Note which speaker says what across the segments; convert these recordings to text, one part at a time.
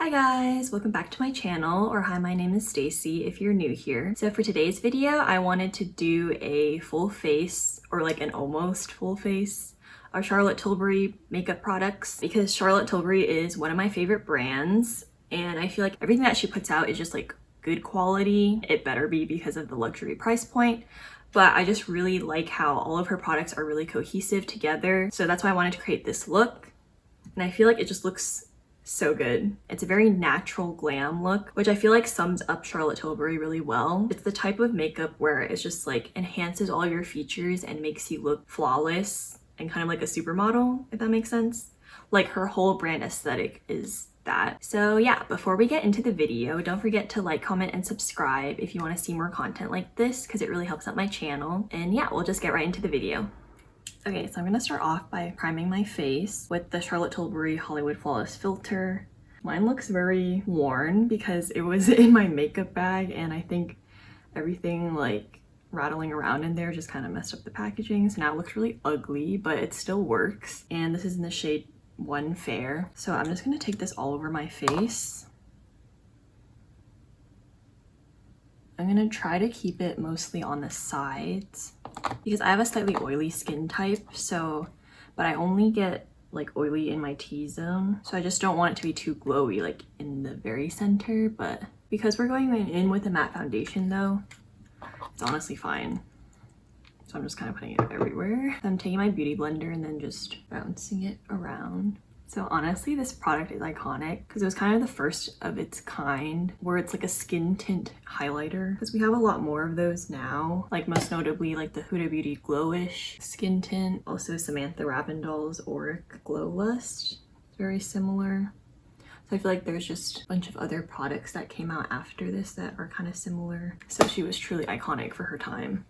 Speaker 1: Hi guys, welcome back to my channel, or hi, my name is Stacy if you're new here. So for today's video, I wanted to do a full face, or like an almost full face, of Charlotte Tilbury makeup products, because Charlotte Tilbury is one of my favorite brands, and I feel like everything that she puts out is just like good quality. It better be because of the luxury price point. But I just really like how all of her products are really cohesive together. So that's why I wanted to create this look. And I feel like it just looks so good. It's a very natural glam look, which I feel like sums up Charlotte Tilbury really well. It's the type of makeup where it's just like enhances all your features and makes you look flawless and kind of like a supermodel, if that makes sense. Like her whole brand aesthetic is that. So yeah, before we get into the video, don't forget to like, comment, and subscribe if you want to see more content like this, because it really helps out my channel. And yeah, we'll just get right into the video. Okay, so I'm gonna start off by priming my face with the Charlotte Tilbury Hollywood Flawless filter. Mine looks very worn because it was in my makeup bag, and I think everything like rattling around in there just kind of messed up the packaging. So now it looks really ugly, but it still works. And this is in the shade 1 Fair. So I'm just gonna take this all over my face. I'm gonna try to keep it mostly on the sides because I have a slightly oily skin type, but I only get like oily in my T-zone, so I just don't want it to be too glowy like in the very center. But because we're going in with a matte foundation though, it's honestly fine. So I'm just kind of putting it everywhere. I'm taking my beauty blender and then just bouncing it around. So honestly, this product is iconic because it was kind of the first of its kind where it's like a skin tint highlighter, because we have a lot more of those now, like most notably like the Huda Beauty Glowish skin tint, also Samantha Ravndahl's Auric Glow Lust. It's very similar. So I feel like there's just a bunch of other products that came out after this that are kind of similar. So she was truly iconic for her time.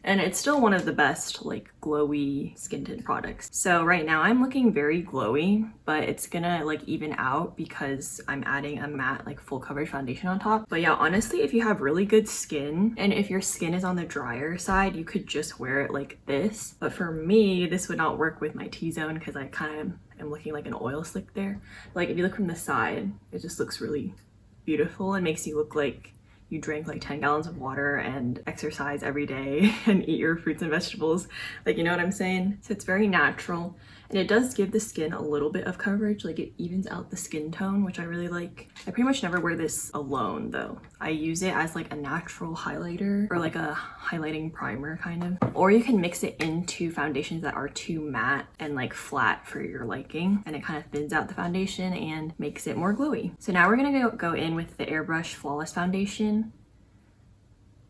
Speaker 1: And it's still one of the best like glowy skin tint products. So right now I'm looking very glowy, but it's gonna like even out because I'm adding a matte like full coverage foundation on top. But yeah, honestly, if you have really good skin and if your skin is on the drier side, you could just wear it like this. But for me, this would not work with my T-zone because I kind of am looking like an oil slick there. Like if you look from the side, it just looks really beautiful and makes you look like you drank like 10 gallons of water and exercise every day and eat your fruits and vegetables. Like, you know what I'm saying? So it's very natural, and it does give the skin a little bit of coverage. Like it evens out the skin tone, which I really like. I pretty much never wear this alone though. I use it as like a natural highlighter or like a highlighting primer kind of. Or you can mix it into foundations that are too matte and like flat for your liking, and it kind of thins out the foundation and makes it more glowy. So now we're gonna go in with the Airbrush Flawless Foundation.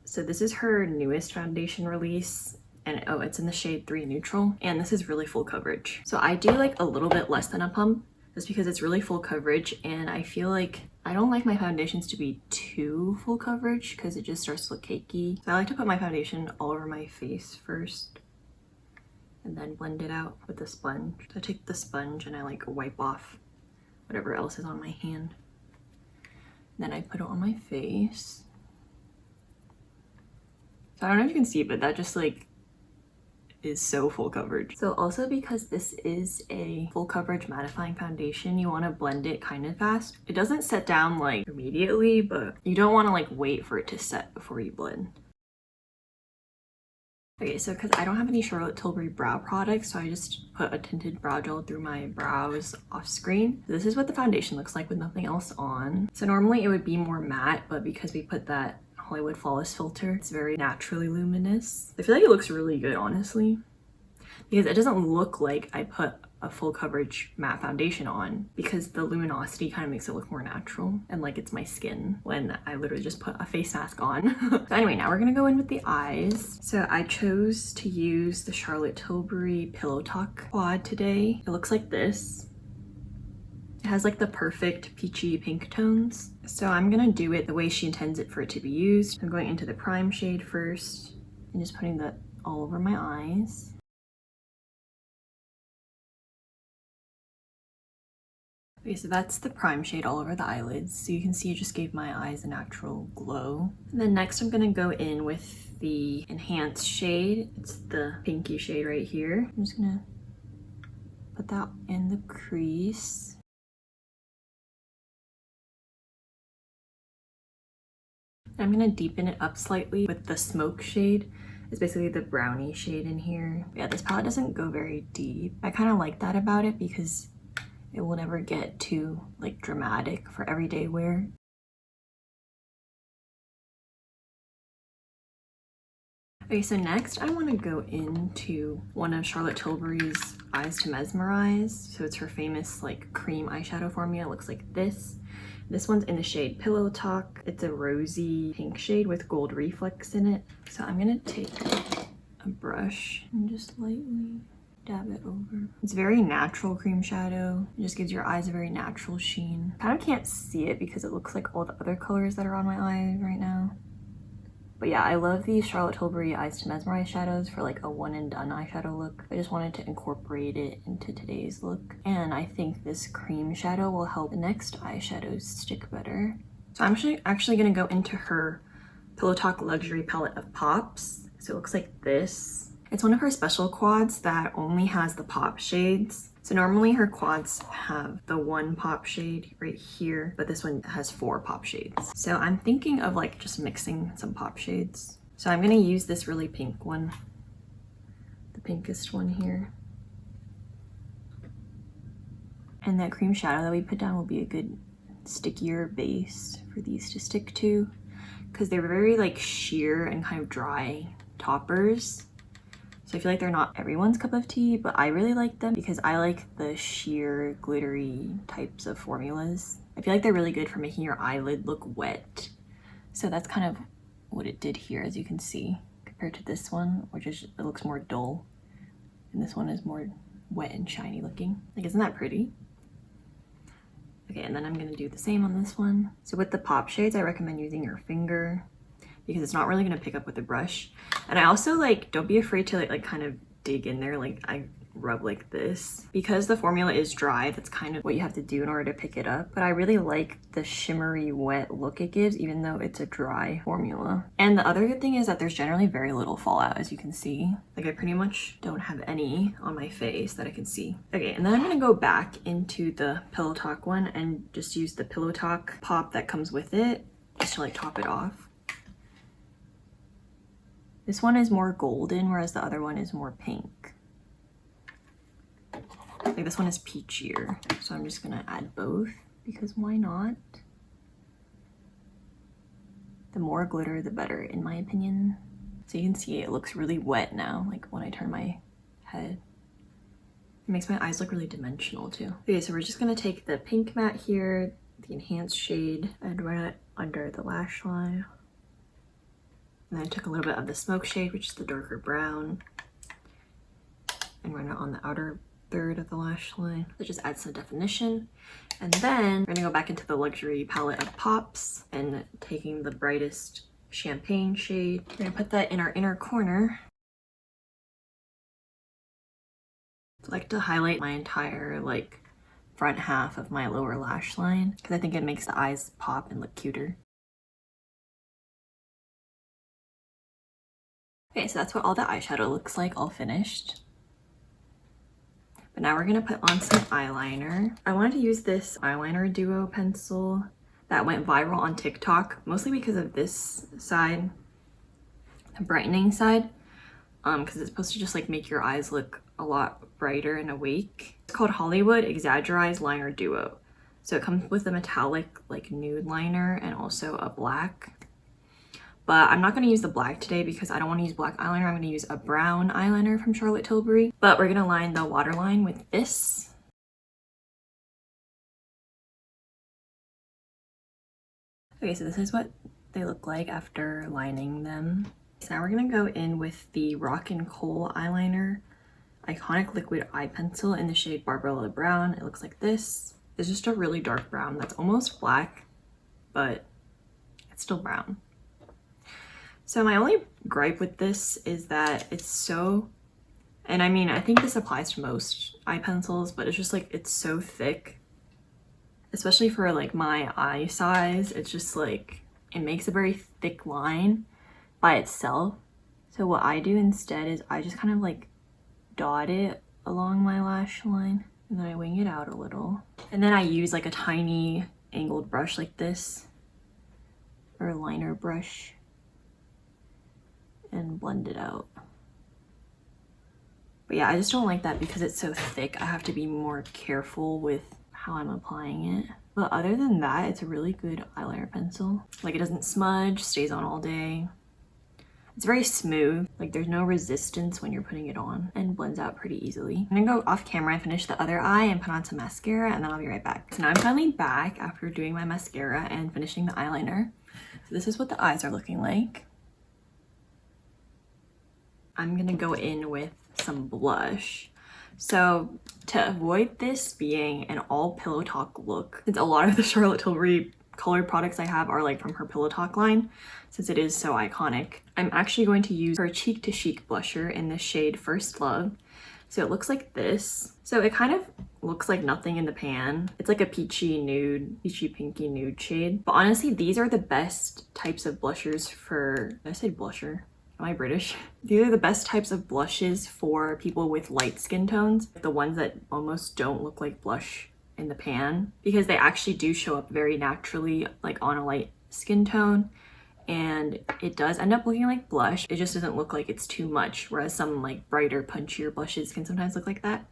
Speaker 1: So this is her newest foundation release, and oh, it's in the shade 3 Neutral, and this is really full coverage. So I do like a little bit less than a pump just because it's really full coverage, and I feel like I don't like my foundations to be too full coverage because it just starts to look cakey. So I like to put my foundation all over my face first and then blend it out with a sponge. So I take the sponge and I like wipe off whatever else is on my hand. Then I put it on my face. So I don't know if you can see, but that just like is so full coverage. So also because this is a full coverage mattifying foundation, you want to blend it kind of fast. It doesn't set down like immediately, but you don't want to like wait for it to set before you blend. Okay, so because I don't have any Charlotte Tilbury brow products, so I just put a tinted brow gel through my brows off screen. This is what the foundation looks like with nothing else on. So normally it would be more matte, but because we put that Hollywood Flawless filter, it's very naturally luminous. I feel like it looks really good, honestly, because it doesn't look like I put a full coverage matte foundation on, because the luminosity kind of makes it look more natural and like it's my skin when I literally just put a face mask on. So anyway, now we're gonna go in with the eyes. So I chose to use the Charlotte Tilbury Pillow Talk quad today. It looks like this. It has like the perfect peachy pink tones. So I'm gonna do it the way she intends it for it to be used. I'm going into the prime shade first and just putting that all over my eyes. Okay, so that's the prime shade all over the eyelids. So you can see it just gave my eyes a natural glow. And then next I'm gonna go in with the enhanced shade. It's the pinky shade right here. I'm just gonna put that in the crease. I'm gonna deepen it up slightly with the smoke shade. It's basically the brownie shade in here. Yeah, this palette doesn't go very deep. I kind of like that about it because it will never get too like dramatic for everyday wear. Okay, so next I want to go into one of Charlotte Tilbury's Eyes to Mesmerize. So it's her famous like cream eyeshadow formula. It looks like this. This one's in the shade Pillow Talk. It's a rosy pink shade with gold reflex in it. So I'm gonna take a brush and just lightly dab it over. It's very natural cream shadow. It just gives your eyes a very natural sheen. Kind of can't see it because it looks like all the other colors that are on my eye right now. But yeah, I love these Charlotte Tilbury Eyes to Mesmerize shadows for like a one and done eyeshadow look. I just wanted to incorporate it into today's look. And I think this cream shadow will help the next eyeshadows stick better. So I'm actually gonna go into her Pillow Talk Luxury Palette of Pops. So it looks like this. It's one of her special quads that only has the pop shades. So normally her quads have the one pop shade right here, but this one has 4 pop shades. So I'm thinking of like just mixing some pop shades. So I'm gonna use this really pink one, the pinkest one here. And that cream shadow that we put down will be a good stickier base for these to stick to, because they're very like sheer and kind of dry toppers. So I feel like they're not everyone's cup of tea, but I really like them because I like the sheer, glittery types of formulas. I feel like they're really good for making your eyelid look wet. So that's kind of what it did here, as you can see, compared to this one, which is, it looks more dull. And this one is more wet and shiny looking. Like, isn't that pretty? Okay, and then I'm gonna do the same on this one. So with the pop shades, I recommend using your finger because it's not really gonna pick up with the brush. And I also like, don't be afraid to like kind of dig in there. Like I rub like this. Because the formula is dry, that's kind of what you have to do in order to pick it up. But I really like the shimmery wet look it gives, even though it's a dry formula. And the other good thing is that there's generally very little fallout, as you can see. Like I pretty much don't have any on my face that I can see. Okay, and then I'm gonna go back into the Pillow Talk one and just use the Pillow Talk pop that comes with it, just to like top it off. This one is more golden, whereas the other one is more pink. Like this one is peachier, so I'm just gonna add both because why not? The more glitter, the better, in my opinion. So you can see it looks really wet now, like when I turn my head. It makes my eyes look really dimensional too. Okay, so we're just gonna take the pink matte here, the enhanced shade, and run it under the lash line. And then I took a little bit of the smoke shade, which is the darker brown, and run it on the outer third of the lash line. So just add some definition. And then we're gonna go back into the luxury palette of pops and taking the brightest champagne shade. We're gonna put that in our inner corner. I like to highlight my entire like front half of my lower lash line because I think it makes the eyes pop and look cuter. Okay, so that's what all the eyeshadow looks like, all finished. But now we're gonna put on some eyeliner. I wanted to use this eyeliner duo pencil that went viral on TikTok, mostly because of this side, the brightening side, because it's supposed to just like make your eyes look a lot brighter and awake. It's called Hollywood Exaggerize Liner Duo. So it comes with a metallic like nude liner and also a black. But I'm not going to use the black today because I don't want to use black eyeliner. I'm going to use a brown eyeliner from Charlotte Tilbury. But we're going to line the waterline with this. Okay, so this is what they look like after lining them. So now we're going to go in with the Rock and Coal eyeliner, Iconic Liquid Eye Pencil in the shade Barbarella Brown. It looks like this. It's just a really dark brown that's almost black, but it's still brown. So my only gripe with this is that it's so, and I mean, I think this applies to most eye pencils, but it's just like, it's so thick, especially for like my eye size. It's just like, it makes a very thick line by itself. So what I do instead is I just kind of like dot it along my lash line and then I wing it out a little. And then I use like a tiny angled brush like this or liner brush and blend it out. But yeah, I just don't like that because it's so thick. I have to be more careful with how I'm applying it. But other than that, it's a really good eyeliner pencil. Like, it doesn't smudge, stays on all day. It's very smooth, like there's no resistance when you're putting it on, and blends out pretty easily. I'm gonna go off camera and finish the other eye and put on some mascara, and then I'll be right back. So now I'm finally back after doing my mascara and finishing the eyeliner. So this is what the eyes are looking like. I'm gonna go in with some blush. So to avoid this being an all Pillow Talk look, since a lot of the Charlotte Tilbury colored products I have are like from her Pillow Talk line, since it is so iconic, I'm actually going to use her Cheek to Chic blusher in the shade First Love. So it looks like this. So it kind of looks like nothing in the pan. It's like a peachy nude, peachy pinky nude shade. But honestly, these are the best types of blushers for, did I say blusher? Am I British? These are the best types of blushes for people with light skin tones, the ones that almost don't look like blush in the pan, because they actually do show up very naturally, like on a light skin tone, and it does end up looking like blush. It just doesn't look like it's too much, whereas some like brighter, punchier blushes can sometimes look like that.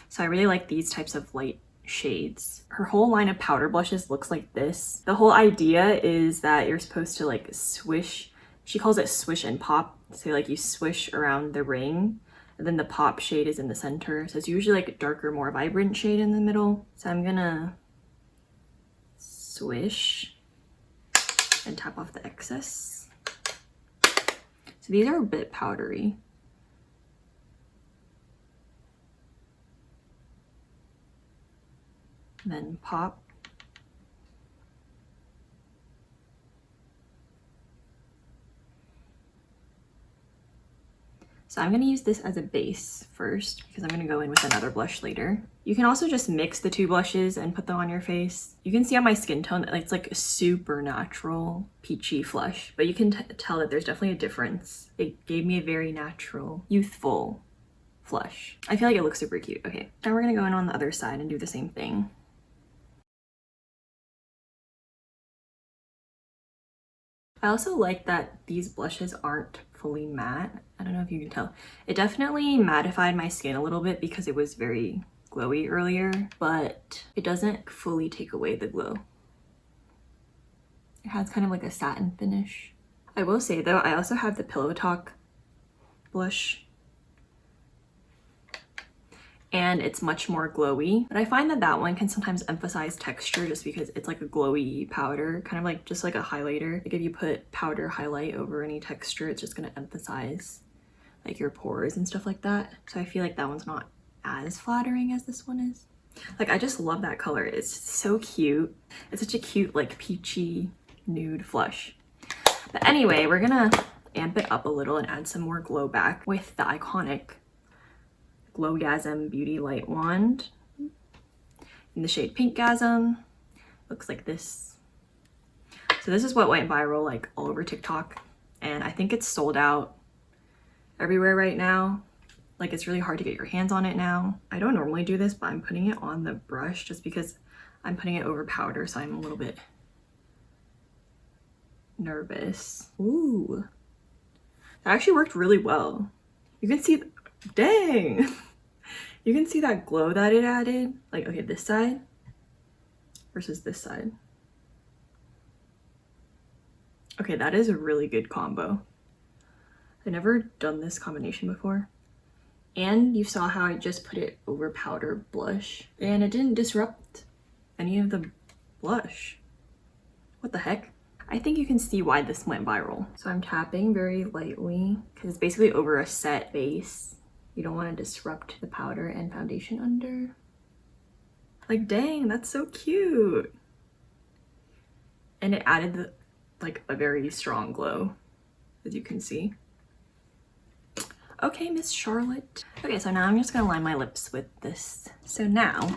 Speaker 1: So I really like these types of light shades. Her whole line of powder blushes looks like this. The whole idea is that you're supposed to like swish, she calls it swish and pop. So like you swish around the ring, and then the pop shade is in the center. So it's usually like a darker, more vibrant shade in the middle. So I'm gonna swish and tap off the excess. So these are a bit powdery. Then pop. So I'm going to use this as a base first because I'm going to go in with another blush later. You can also just mix the two blushes and put them on your face. You can see on my skin tone that it's like a super natural peachy flush, but you can tell that there's definitely a difference. It gave me a very natural, youthful flush. I feel like it looks super cute. Okay, now we're going to go in on the other side and do the same thing. I also like that these blushes aren't fully matte. I don't know if you can tell. It definitely mattified my skin a little bit because it was very glowy earlier, but it doesn't fully take away the glow. It has kind of like a satin finish. I will say though, I also have the Pillow Talk blush, and it's much more glowy, but I find that that one can sometimes emphasize texture just because it's like a glowy powder, kind of like just like a highlighter. Like if you put powder highlight over any texture, it's just gonna emphasize like your pores and stuff like that. So I feel like that one's not as flattering as this one is. Like I just love that color. It's so cute. It's such a cute like peachy nude flush. But anyway, we're gonna amp it up a little and add some more glow back with the iconic Glowgasm Beauty Light Wand in the shade Pinkgasm. Looks like this. So this is what went viral like all over TikTok, and I think it's sold out everywhere right now. Like it's really hard to get your hands on it now. I don't normally do this, but I'm putting it on the brush just because I'm putting it over powder, so I'm a little bit nervous. Ooh, that actually worked really well. You can see, dang, you can see that glow that it added. Like, okay, this side versus this side. Okay, that is a really good combo. I've never done this combination before. And you saw how I just put it over powder blush and it didn't disrupt any of the blush. What the heck? I think you can see why this went viral. So I'm tapping very lightly because it's basically over a set base. You don't want to disrupt the powder and foundation under. Like, dang, that's so cute. And it added like a very strong glow, as you can see. Okay, Miss Charlotte. Okay, so now I'm just gonna line my lips with this. So now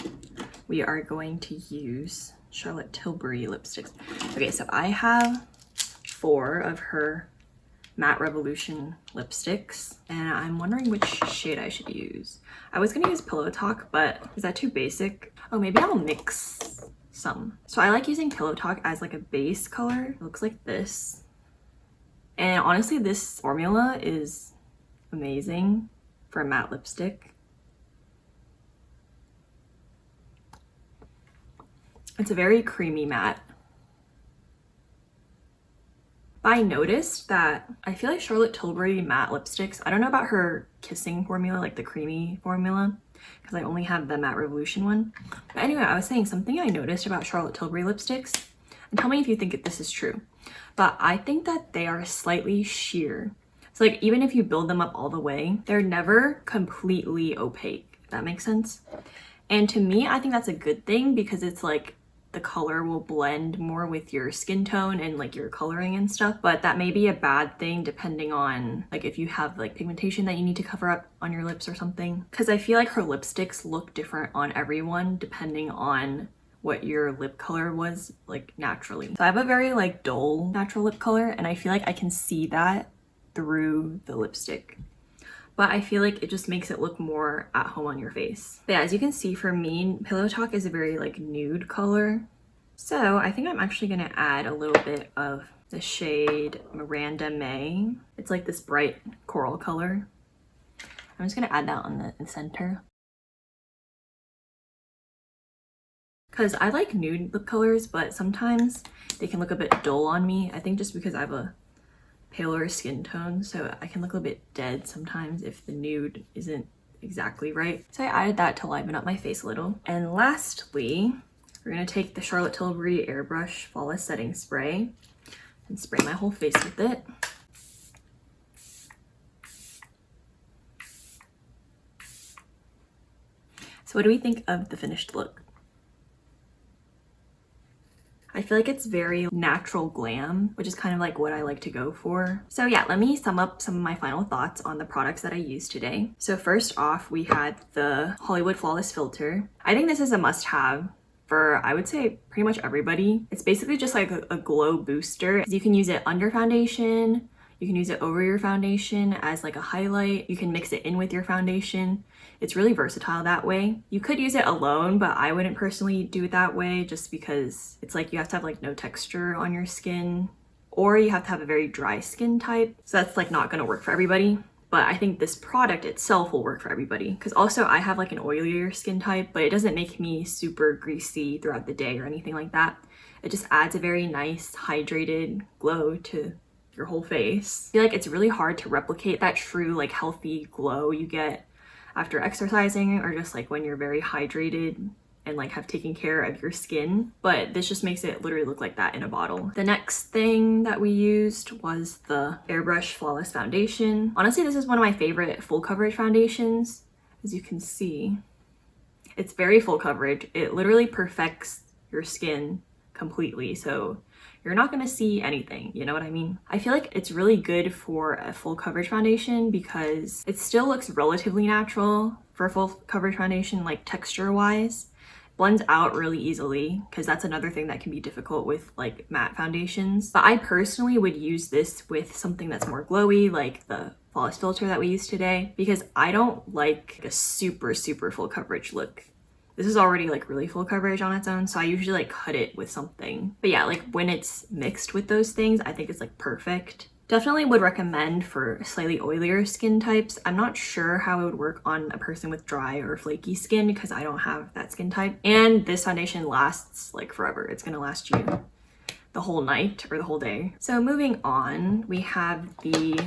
Speaker 1: we are going to use Charlotte Tilbury lipsticks. Okay, so I have 4 of her Matte Revolution lipsticks, and I'm wondering which shade I should use. I was gonna use Pillow Talk, but is that too basic? Oh, maybe I'll mix some. So I like using Pillow Talk as like a base color. It looks like this. And honestly, this formula is amazing for a matte lipstick. It's a very creamy matte. But I noticed that I feel like Charlotte Tilbury matte lipsticks, I don't know about her kissing formula, like the creamy formula, because I only have the Matte Revolution one. But anyway, I was saying something I noticed about Charlotte Tilbury lipsticks, and tell me if you think this is true, but I think that they are slightly sheer. So like even if you build them up all the way, they're never completely opaque, if that makes sense. And to me, I think that's a good thing because it's like the color will blend more with your skin tone and like your coloring and stuff, but that may be a bad thing depending on like if you have like pigmentation that you need to cover up on your lips or something, because I feel like her lipsticks look different on everyone depending on what your lip color was like naturally. So I have a very like dull natural lip color, and I feel like I can see that through the lipstick, but I feel like it just makes it look more at home on your face. But yeah, as you can see, for me, Pillow Talk is a very like nude color. So I think I'm actually gonna add a little bit of the shade Miranda May. It's like this bright coral color. I'm just gonna add that on the center. Because I like nude lip colors, but sometimes they can look a bit dull on me. I think just because I have a paler skin tone, so I can look a little bit dead sometimes if the nude isn't exactly right. So I added that to liven up my face a little. And lastly, we're gonna take the Charlotte Tilbury Airbrush Flawless Setting Spray and spray my whole face with it. So what do we think of the finished look? I feel like it's very natural glam, which is kind of like what I like to go for. So yeah, let me sum up some of my final thoughts on the products that I used today. So first off, we had the Hollywood Flawless Filter. I think this is a must-have for, I would say, pretty much everybody. It's basically just like a glow booster. You can use it under foundation, you can use it over your foundation as like a highlight, you can mix it in with your foundation. It's really versatile that way. You could use it alone, but I wouldn't personally do it that way just because it's like you have to have like no texture on your skin, or you have to have a very dry skin type. So that's like not gonna work for everybody. But I think this product itself will work for everybody, because also I have like an oilier skin type, but it doesn't make me super greasy throughout the day or anything like that. It just adds a very nice hydrated glow to your whole face. I feel like it's really hard to replicate that true like healthy glow you get after exercising, or just like when you're very hydrated and like have taken care of your skin, but this just makes it literally look like that in a bottle. The next thing that we used was the Airbrush Flawless Foundation. Honestly, this is one of my favorite full coverage foundations. As you can see, it's very full coverage. It literally perfects your skin completely, so you're not gonna see anything, you know what I mean? I feel like it's really good for a full coverage foundation because it still looks relatively natural for a full coverage foundation, like texture wise. Blends out really easily, because that's another thing that can be difficult with like matte foundations. But I personally would use this with something that's more glowy, like the Flawless Filter that we used today, because I don't like a super full coverage look. This is already like really full coverage on its own, so I usually like cut it with something. But yeah, like when it's mixed with those things, I think it's like perfect. Definitely would recommend for slightly oilier skin types. I'm not sure how it would work on a person with dry or flaky skin because I don't have that skin type. And this foundation lasts like forever. It's gonna last you the whole night or the whole day. So moving on, we have the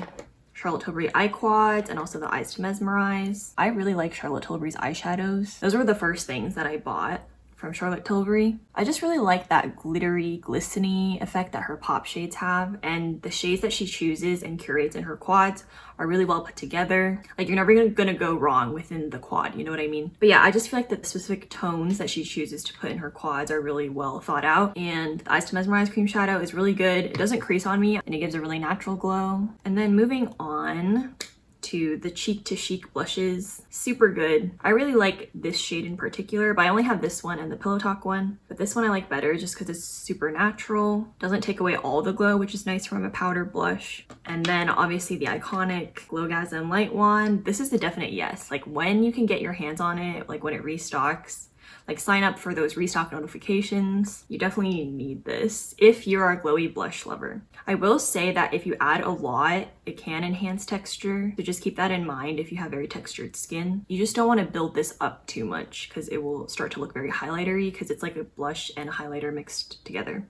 Speaker 1: Charlotte Tilbury eye quads and also the eyes to mesmerize. I really like Charlotte Tilbury's eyeshadows. Those were the first things that I bought from Charlotte Tilbury. I just really like that glittery, glistening effect that her pop shades have, and the shades that she chooses and curates in her quads are really well put together. Like, you're never gonna go wrong within the quad, you know what I mean? But yeah, I just feel like the specific tones that she chooses to put in her quads are really well thought out, and the Eyes to Mesmerize cream shadow is really good. It doesn't crease on me, and it gives a really natural glow. And then moving on to the Cheek to Chic blushes, super good. I really like this shade in particular, but I only have this one and the Pillow Talk one. But this one I like better just because it's super natural, doesn't take away all the glow, which is nice from a powder blush. And then obviously the iconic Glowgasm Light Wand. This is a definite yes. Like, when you can get your hands on it, like when it restocks, like sign up for those restock notifications. You definitely need this if you're a glowy blush lover. I will say that if you add a lot, it can enhance texture, so just keep that in mind if you have very textured skin. You just don't want to build this up too much because it will start to look very highlightery because it's like a blush and a highlighter mixed together.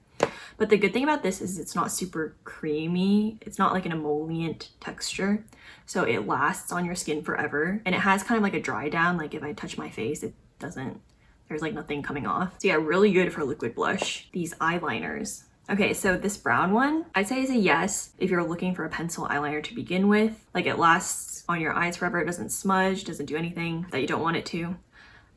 Speaker 1: But the good thing about this is it's not super creamy. It's not like an emollient texture. So it lasts on your skin forever. And it has kind of like a dry down. Like if I touch my face, it doesn't, there's like nothing coming off. So yeah, really good for liquid blush. These eyeliners. Okay, so this brown one, I'd say is a yes if you're looking for a pencil eyeliner to begin with. Like it lasts on your eyes forever. It doesn't smudge, doesn't do anything that you don't want it to.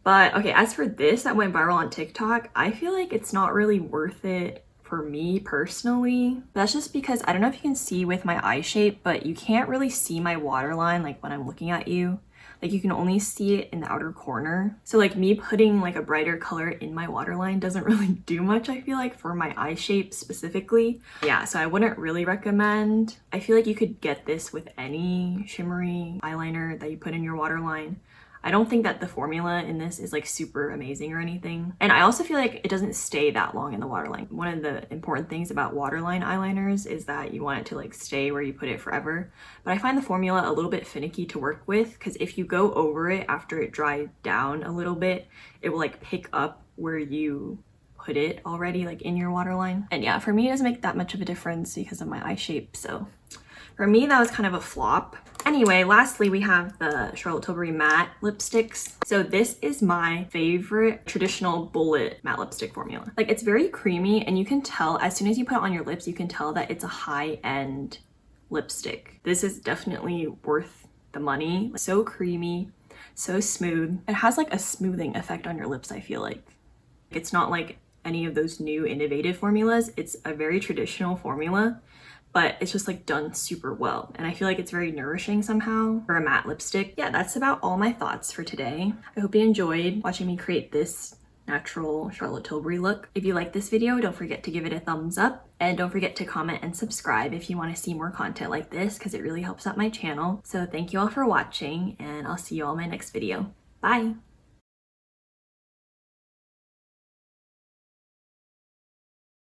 Speaker 1: But okay, as for this that went viral on TikTok, I feel like it's not really worth it for me personally. That's just because I don't know if you can see with my eye shape, but you can't really see my waterline like when I'm looking at you. Like you can only see it in the outer corner. So like me putting like a brighter color in my waterline doesn't really do much, I feel like, for my eye shape specifically. Yeah, so I wouldn't really recommend. I feel like you could get this with any shimmery eyeliner that you put in your waterline. I don't think that the formula in this is like super amazing or anything. And I also feel like it doesn't stay that long in the waterline. One of the important things about waterline eyeliners is that you want it to like stay where you put it forever. But I find the formula a little bit finicky to work with because if you go over it after it dried down a little bit, it will like pick up where you put it already, like in your waterline. And yeah, for me it doesn't make that much of a difference because of my eye shape. So for me, that was kind of a flop. Anyway, lastly, we have the Charlotte Tilbury matte lipsticks. So this is my favorite traditional bullet matte lipstick formula. Like it's very creamy and you can tell as soon as you put it on your lips, you can tell that it's a high-end lipstick. This is definitely worth the money. So creamy, so smooth. It has like a smoothing effect on your lips, I feel like. It's not like any of those new innovative formulas. It's a very traditional formula, but it's just like done super well. And I feel like it's very nourishing somehow for a matte lipstick. Yeah, that's about all my thoughts for today. I hope you enjoyed watching me create this natural Charlotte Tilbury look. If you like this video, don't forget to give it a thumbs up and don't forget to comment and subscribe if you want to see more content like this because it really helps out my channel. So thank you all for watching and I'll see you all in my next video. Bye!